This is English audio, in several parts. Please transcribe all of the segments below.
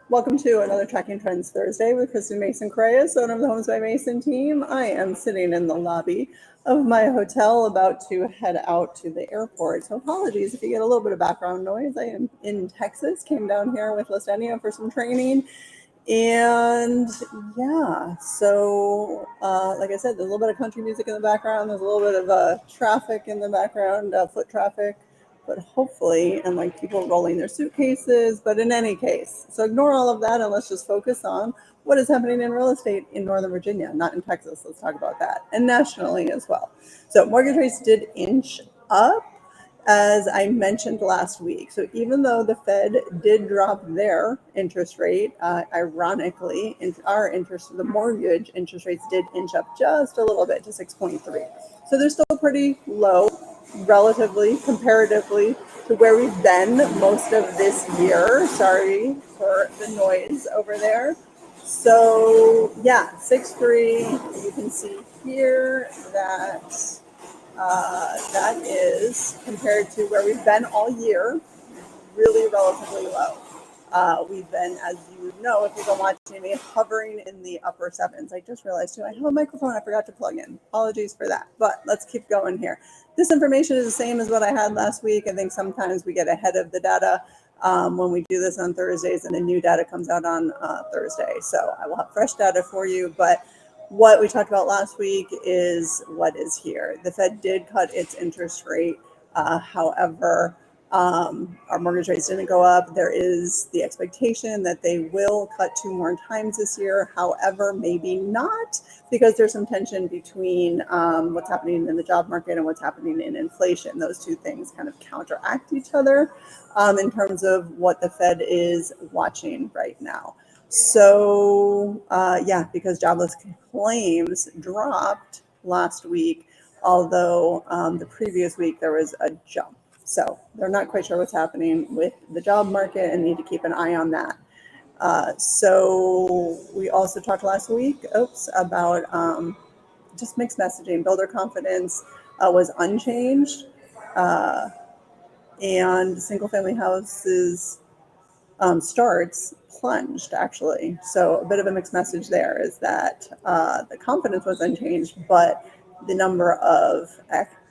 Welcome to another Tracking Trends Thursday with Kristen Mason Coreas, owner of the Homes by Mason team. I am sitting in the lobby of my hotel about to head out to the airport. So apologies if you get a little bit of background noise. I am in Texas, came down here with Listenia for some training. And yeah, so like I said, there's a little bit of country music in the background. There's a little bit of traffic in the background, foot traffic, but hopefully, and like people rolling their suitcases. But in any case, so ignore all of that and let's just focus on what is happening in real estate in Northern Virginia, not in Texas. Let's talk about that, and nationally as well. So mortgage rates did inch up, as I mentioned last week. So even though the Fed did drop their interest rate, ironically, the mortgage interest rates did inch up just a little bit to 6.3. So they're still pretty low, relatively, comparatively to where we've been most of this year. Sorry for the noise over there. So yeah, 6.3. You can see here that that is compared to where we've been all year, really relatively low. We've been, as you know, if you've been watching me, hovering in the upper sevens. I just realized too, I have a microphone I forgot to plug in. Apologies for that, but let's keep going here. This information is the same as what I had last week. I think sometimes we get ahead of the data when we do this on Thursdays, and the new data comes out on Thursday. So I will have fresh data for you, but what we talked about last week is what is here. The Fed did cut its interest rate. However, our mortgage rates didn't go up. There is the expectation that they will cut 2 more times this year. However, maybe not, because there's some tension between what's happening in the job market and what's happening in inflation. Those two things kind of counteract each other in terms of what the Fed is watching right now. So yeah, because jobless claims dropped last week, although the previous week there was a jump. So they're not quite sure what's happening with the job market and need to keep an eye on that. So we also talked last week, about just mixed messaging. Builder confidence was unchanged, and single family houses starts plunged, actually. So a bit of a mixed message there is that the confidence was unchanged, but the number of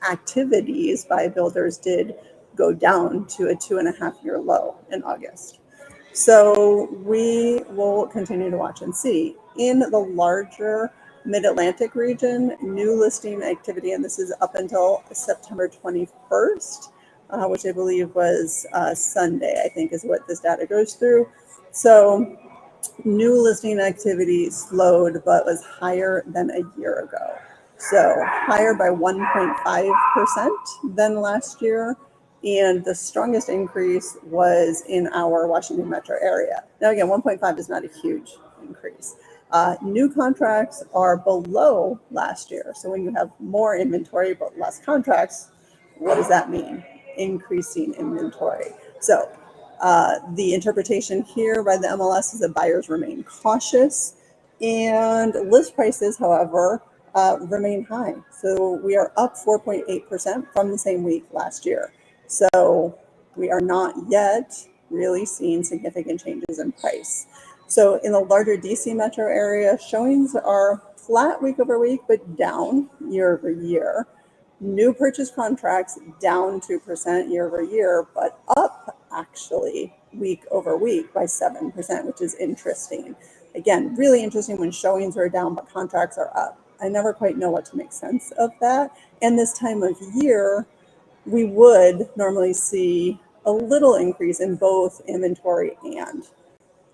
activities by builders did go down to a 2.5-year low in August. So we will continue to watch and see. In the larger Mid-Atlantic region, new listing activity, and this is up until September 21st, which I believe was Sunday, I think is what this data goes through. So new listing activity slowed, but was higher than a year ago. So higher by 1.5% than last year. And the strongest increase was in our Washington metro area. Now, again, 1.5 is not a huge increase. New contracts are below last year. So when you have more inventory but less contracts, what does that mean? Increasing inventory. So the interpretation here by the MLS is that buyers remain cautious, and list prices, however, remain high. So we are up 4.8% from the same week last year. So we are not yet really seeing significant changes in price. So in the larger DC metro area, showings are flat week over week, but down year over year. New purchase contracts down 2% year over year, but up actually week over week by 7%, which is interesting. Again, really interesting when showings are down, but contracts are up. I never quite know what to make sense of that. And this time of year, we would normally see a little increase in both inventory and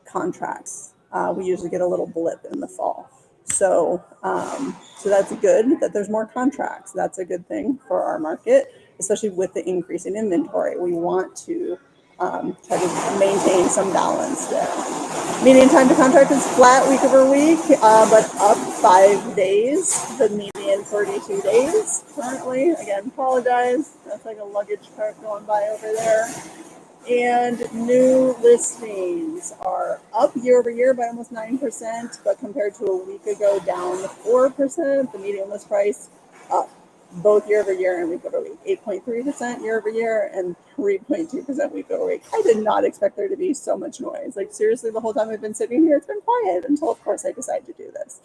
contracts. We usually get a little blip in the fall. So that's good that there's more contracts. That's a good thing for our market, especially with the increase in inventory. We want to try to maintain some balance there. Median time to contract is flat week over week, but up 5 days. The median 32 days currently. Again, apologize. That's like a luggage cart going by over there. And new listings are up year over year by almost 9%, but compared to a week ago, down 4%. The median list price up both year over year and week over week. 8.3% year over year and 3.2% week over week. I did not expect there to be so much noise. Like seriously, the whole time I've been sitting here, it's been quiet until, of course, I decided to do this.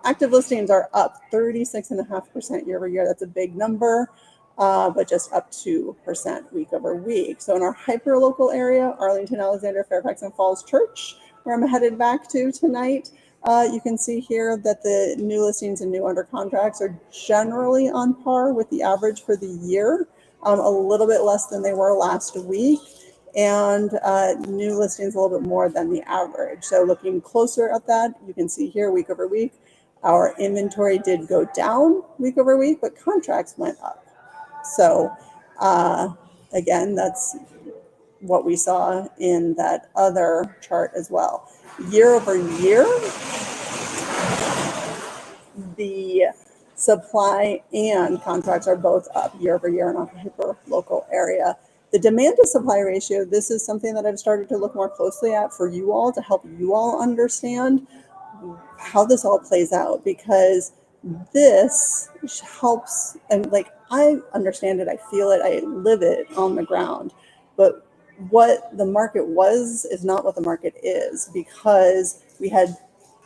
Active listings are up 36.5% year over year. That's a big number, but just up 2% week over week. So in our hyper-local area, Arlington, Alexandria, Fairfax, and Falls Church, where I'm headed back to tonight, you can see here that the new listings and new under contracts are generally on par with the average for the year, a little bit less than they were last week, and new listings a little bit more than the average. So looking closer at that, you can see here week over week, our inventory did go down week over week, but contracts went up. So again, that's what we saw in that other chart as well. Year over year, the supply and contracts are both up year over year in our hyper local area. The demand to supply ratio, this is something that I've started to look more closely at for you all to help you all understand how this all plays out, because this helps, and like I understand it, I feel it, I live it on the ground, but what the market was is not what the market is, because we had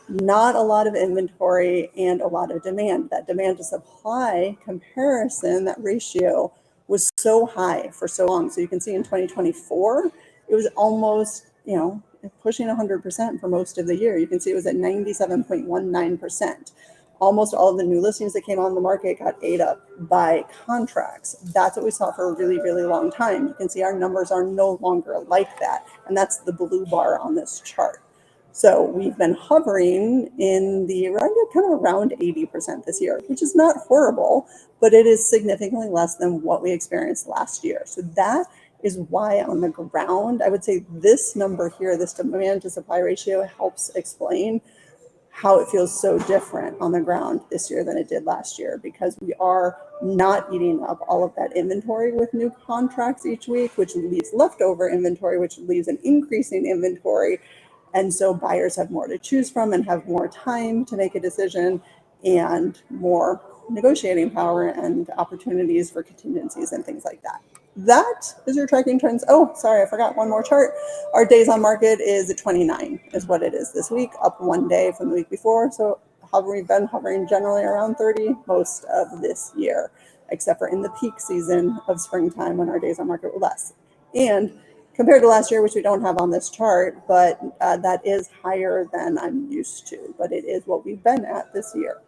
not a lot of inventory and a lot of demand. That demand to supply comparison, that ratio was so high for so long. So you can see in 2024, it was almost, pushing 100% for most of the year. You can see it was at 97.19%. Almost all of the new listings that came on the market got ate up by contracts. That's what we saw for a really, really long time. You can see our numbers are no longer like that. And that's the blue bar on this chart. So we've been hovering in the kind of around 80% this year, which is not horrible, but it is significantly less than what we experienced last year. So that is why on the ground, I would say this number here, this demand to supply ratio, helps explain how it feels so different on the ground this year than it did last year, because we are not eating up all of that inventory with new contracts each week, which leaves leftover inventory, which leaves an increasing inventory. And so buyers have more to choose from and have more time to make a decision and more negotiating power and opportunities for contingencies and things like that. That is your tracking trends. Oh, sorry, I forgot one more chart. Our days on market is at 29 is what it is this week, up 1 day from the week before. So we've been hovering generally around 30 most of this year, except for in the peak season of springtime when our days on market were less. And compared to last year, which we don't have on this chart, but that is higher than I'm used to, but it is what we've been at this year.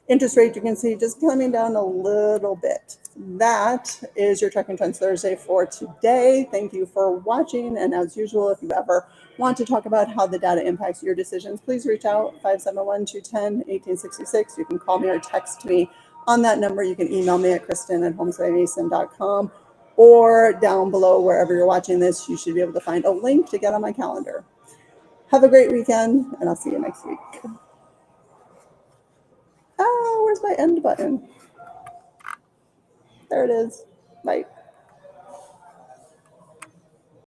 Interest rate, you can see just coming down a little bit. That is your Tracking Trends Thursday for today. Thank you for watching. And as usual, if you ever want to talk about how the data impacts your decisions, please reach out 571-210-1866. You can call me or text me on that number. You can email me at kristen@homesbymason.com. Or down below, wherever you're watching this, you should be able to find a link to get on my calendar. Have a great weekend, and I'll see you next week. Oh, where's my end button? There it is. Bye.